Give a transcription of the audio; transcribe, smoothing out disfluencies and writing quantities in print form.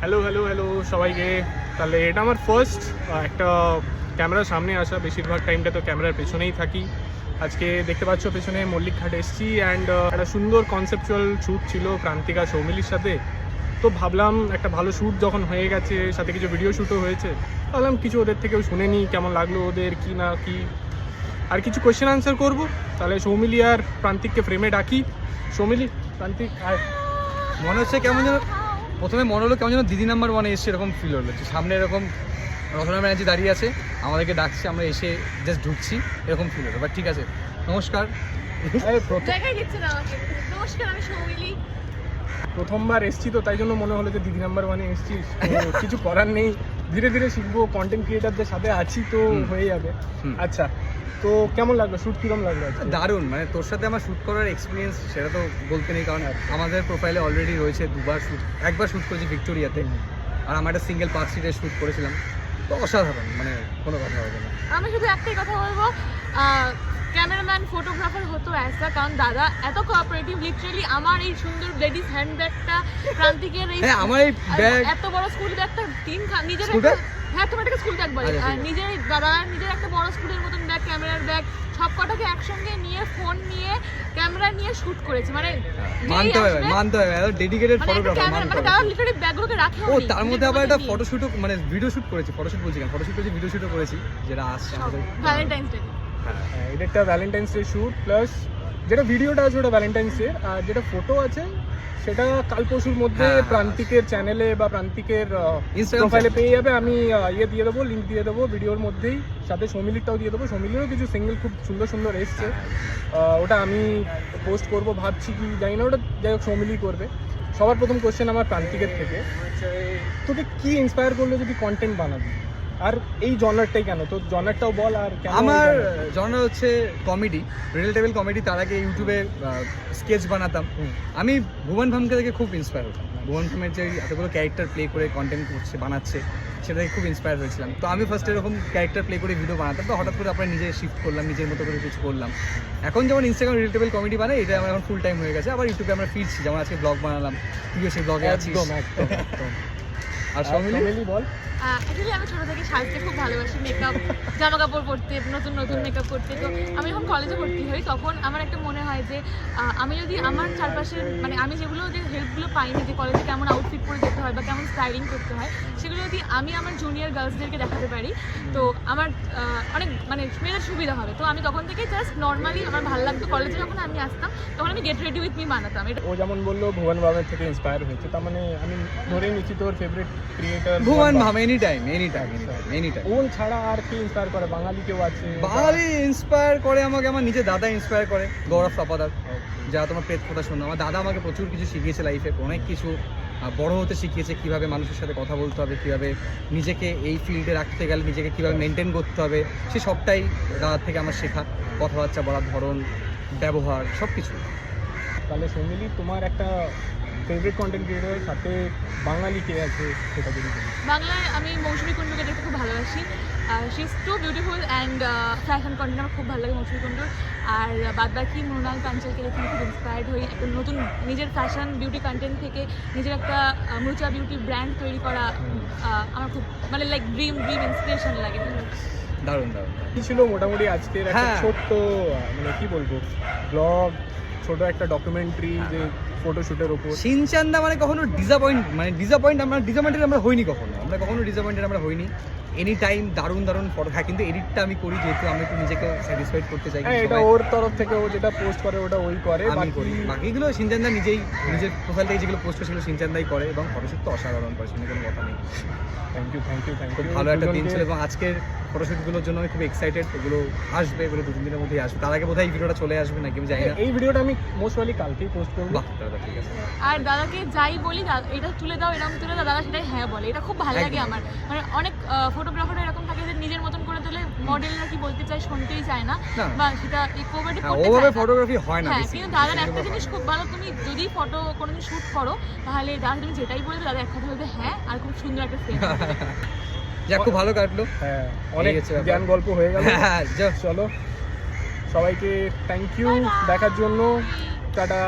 Hello hello hello সবাইকে। তাহলে এটা আমার ফার্স্ট একটা ক্যামেরার সামনে আসা, বেশিরভাগ টাইমটা তো ক্যামেরার পেছনেই থাকি। আজকে দেখতে পাচ্ছ পেছনে মল্লিক ঘাট এসেছি অ্যান্ড একটা সুন্দর কনসেপচুয়াল শ্যুট ছিল প্রান্তিকা সৌমিলির সাথে। তো ভাবলাম একটা ভালো শ্যুট যখন হয়ে গেছে, সাথে কিছু ভিডিও শ্যুটও হয়েছে, ভাবলাম কিছু ওদের থেকেও শুনে নিই কেমন লাগলো ওদের, কি না কি, আর কিছু কোয়েশ্চেন আনসার করবো। তাহলে সৌমিলি আর প্রান্তিককে ফ্রেমে ডাকি। সৌমিলি, প্রান্তিক আর মনে হচ্ছে কেমন যেন প্রথমে মনে হলো কেমন যেন দিদি নাম্বার ওয়ানে এসে এরকম ফিল হলো, যে সামনে এরকম রচনা ব্যানার্জি দাঁড়িয়ে আছে, আমাদেরকে ডাকছে, আমরা এসে জাস্ট ঢুকছি, এরকম ফিল হলো। বাট ঠিক আছে, নমস্কার। নমস্কার, আমি সৌমিলি। প্রথমবার এসছি তো তাই জন্য মনে হলো যে দিদি নাম্বার ওয়ানে এসছিস, তো কিছু করার নেই, ধীরে ধীরে শিখবো, কন্টেন্ট ক্রিয়েটারদের সাথে আছি তো হয়ে যাবে। আচ্ছা, তো কেমন লাগলো শ্যুট, কিরম লাগলো? দারুণ, মানে তোর সাথে আমার শ্যুট করার এক্সপিরিয়েন্স সেটা তো বলতে নেই, কারণ আমাদের প্রোফাইলে অলরেডি রয়েছে দুবার শ্যুট, একবার শ্যুট করেছি ভিক্টোরিয়াতে, আর আমরা একটা সিঙ্গেল পার্ট সিটে শ্যুট করেছিলাম। তো অসাধারণ, মানে কোনো কথা হবে না। আমি শুধু একটাই কথা বলবো, ক্যামেরাম্যান ফটোগ্রাফার হতো অ্যাসা, কারণ দাদা এত কোঅপারেটিভ। লিটারালি আমার এই সুন্দর লেডিস হ্যান্ড ব্যাগটা, প্রান্তিকের এই আমার এই ব্যাগ, এত বড় স্কুল ব্যাগটা নিজের স্কুল ব্যাগ, হ্যাঁ তোমার একটা স্কুল ব্যাগ বলে, নিজের দাদা নিজের একটা বড় স্কুলের মতন ব্যাগ, ক্যামেরার ব্যাগ, সব কটাকে একসঙ্গে নিয়ে ফোন নিয়ে ক্যামেরা নিয়ে শুট করেছে। মানে মানতে হবে ডেডিকেটেড ফটোগ্রাফার, মানে দাদা লিটারালি ব্যাগগুলোকে রাখে। ও তার মধ্যে আবার একটা ফটোশুটও, মানে ভিডিও শুট করেছি, ফটোশুট বলছি কেন, ফটোশুট করেছি, ভিডিও শুটও করেছি, যেটা আসছে আমাদের ভ্যালেন্টাইন্স ডে। হ্যাঁ, এটা একটা ভ্যালেন্টাইন্স ডে শ্যুট, প্লাস যেটা ভিডিওটা আছে ওটা ভ্যালেন্টাইন্স ডে, আর যেটা ফটো আছে সেটা কাল পরশুর মধ্যে প্রান্তিকের চ্যানেলে বা প্রান্তিকের প্রোফাইলে পেয়ে যাবে। আমি ইয়ে দিয়ে দেবো, লিঙ্ক দিয়ে দেবো ভিডিওর মধ্যেই, সাথে সৌমিলিরটাও দিয়ে দেবো। সৌমিলিরও কিছু সিঙ্গেল খুব সুন্দর সুন্দর এসছে, ওটা আমি পোস্ট করবো ভাবছি, কি জানি না, ওটা যাই হোক সৌমিলি করবে। সবার প্রথম কোয়েশ্চেন আমার প্রান্তিকের থেকে, তোকে কি ইন্সপায়ার করলো যদি কন্টেন্ট বানাবি, আর এই জনারটাই কেন, তো জনারটাও বল। আর আমার জনার হচ্ছে কমেডি, রিলেটেবল কমেডি। তার আগে ইউটিউবে স্কেচ বানাতাম। আমি ভুবন ভামকে দেখে খুব ইন্সপায়ার হতাম। ভুবন ভামের যে এতগুলো ক্যারেক্টার প্লে করে কন্টেন্ট করছে, বানাচ্ছে, সেটা দেখে খুব ইন্সপায়ার হয়েছিলাম। তো আমি ফার্স্ট এরকম ক্যারেক্টার প্লে করে ভিডিও বানাতাম, তো হঠাৎ করে আপনার নিজে শিফট করলাম, নিজের মতো করে কিছু করলাম। এখন যেমন ইনস্টাগ্রাম রিলেটেবল কমেডি বানাই, এটা আমার এখন ফুল টাইম হয়ে গেছে। আবার ইউটিউবে আমরা ফিরছি, যেমন আজকে ব্লগ বানালাম, তুইও সেই ব্লগে আছিস। আর সৌমিলি বল। অ্যাকচুয়ালি আমি ছোটো থেকে সাজতে খুব ভালোবাসি, মেকআপ, জামা কাপড় পরতে, নতুন নতুন মেকআপ করতে। তো আমি যখন কলেজে ভর্তি হই তখন আমার একটা মনে হয় যে আমি যদি আমার চারপাশে, মানে আমি যেগুলো যে হেল্পগুলো পাইনি, যে কলেজে কেমন আউটফিট পরে যেতে হয় বা কেমন স্টাইলিং করতে হয়, সেগুলো যদি আমি আমার জুনিয়র গার্লসদেরকে দেখাতে পারি, তো আমার অনেক মানে মেয়েদের সুবিধা হবে। তো আমি তখন থেকে জাস্ট নর্মালি আমার ভালো লাগতো, কলেজে যখন আমি আসতাম তখন আমি গেট রেডি উইথ মি বানাতাম। ও যেমন বললো ভুবন ভামের থেকে ইন্সপায়ার হয়েছে, তার মানে আমি ধরে নিচ্ছি তোর favourite creator Bhuvan Bam. Any time ওন ছাড়া আর কি ইন্সপায়ার করে? বাঙালি কেউ আছে? বাঙালি ইন্সপায়ার করে আমাকে আমার নিজের দাদা ইন্সপায়ার করে, গৌরব সাপাদার, যারা তোমার প্রেত কথা শোনো। আমার দাদা আমাকে প্রচুর কিছু শিখিয়েছে লাইফে, অনেক কিছু বড় হতে শিখিয়েছে, কীভাবে মানুষের সাথে কথা বলতে হবে, কীভাবে নিজেকে এই ফিল্ডে রাখতে গেলে নিজেকে কীভাবে মেনটেন করতে হবে, সে সবটাই দাদার থেকে আমার শেখা। কথাবার্তা বলার ধরন, ব্যবহার, সব কিছু। তাহলে সৌমিলি, তোমার একটা ফেভারিট কন্টেন্ট ক্রিয়েটরের সাথে বাঙালি কে আছে সেটা যদি বলি। বাংলায় আমি মৌসুমী কুণ্ডুকে দেখতে খুব ভালোবাসি। She is too beautiful and fashion content আমার খুব ভালো লাগে মৌসুমী কুণ্ডুর। আর বাদবাকি মৃণাল পাঞ্চালকে দেখে আমি খুব ইন্সপায়ার্ড হই। একটা নতুন নিজের ফ্যাশন বিউটি কন্টেন্ট থেকে নিজের একটা মুরচা বিউটি ব্র্যান্ড তৈরি করা আমার খুব মানে লাইক ড্রিম ইন্সপিরেশন লাগে। দারুণ দারুণ। কি ছিল মোটামুটি আজকের একটা ছোট্ট, মানে কি বলবো, ব্লগ, ছোট একটা ডকুমেন্টারি, যে ফটোশুটের উপর। শিনচান্দা মানে কখনো ডিসঅ্যাপয়েন্ট আমরা হইনি, কখনো ডিসঅ্যাপয়েন্টেড আমরা হইনি। এনি টাইম দারুণ ফটো। হ্যাঁ, কিন্তু এডিটটা আমি করি, যেহেতু আমি একটু নিজেকে স্যাটিসফাইড করতে চাই। এটা ওর তরফ থেকে, ও যেটা পোস্ট করে ওটা ওই করে, আমি করি। বাকিগুলো শিনচান্দা নিজেই নিজের প্রোফাইল থেকে যেগুলো পোস্ট করে সেগুলো শিনচান্দাই করে, এবং ফটোশুট তো অসাধারণ করে, সেখানে কোনো কথা নেই। Thank you. খুব ভালো একটা দিন ছিল, এবং আজকের ফটোশুটগুলোর জন্য আমি খুব এক্সাইটেড। এগুলো আসবে, এগুলো 2-3 দিনের মধ্যেই আসবে। তার আগে বোধহয় এই ভিডিওটা চলে আসবে নাকি আমি জানি না। এই ভিডিওটা আমি মোস্ট ওয়েলি কালকেই পোস্ট করবো। বাহ, দাদা ঠিক আছে। আর দাদাকে যাই বলি, এটা তুলে দাও, এরকম তুলে দাও, দাদা সেটাই হ্যাঁ বলে। এটা খুব ভালো লাগে আমার। মানে অনেক ফটোগ্রাফাররা এরকম থাকে যে নিজের মতন করে তোলে, মডেলরা কি বলতে চায় শুনতেই চায় না, বা সেটা কোভার্টি করতে চায় না। ফটোগ্রাফি হয় না। হ্যাঁ, কিন্তু দাদার একটা জিনিস খুব ভালো, তুমি যদি ফটো কোনোদিন শুট করো তাহলে দাদা তুমি যেটাই বলবে দাদা এক কথা বলবে হ্যাঁ, আর খুব সুন্দর একটা ফ্রেম। যাক, খুব ভালো কাটলো। হ্যাঁ, অনেক জ্ঞান গল্প হয়ে গেল। চলো, সবাইকে থ্যাংক ইউ দেখার জন্য। টাটা।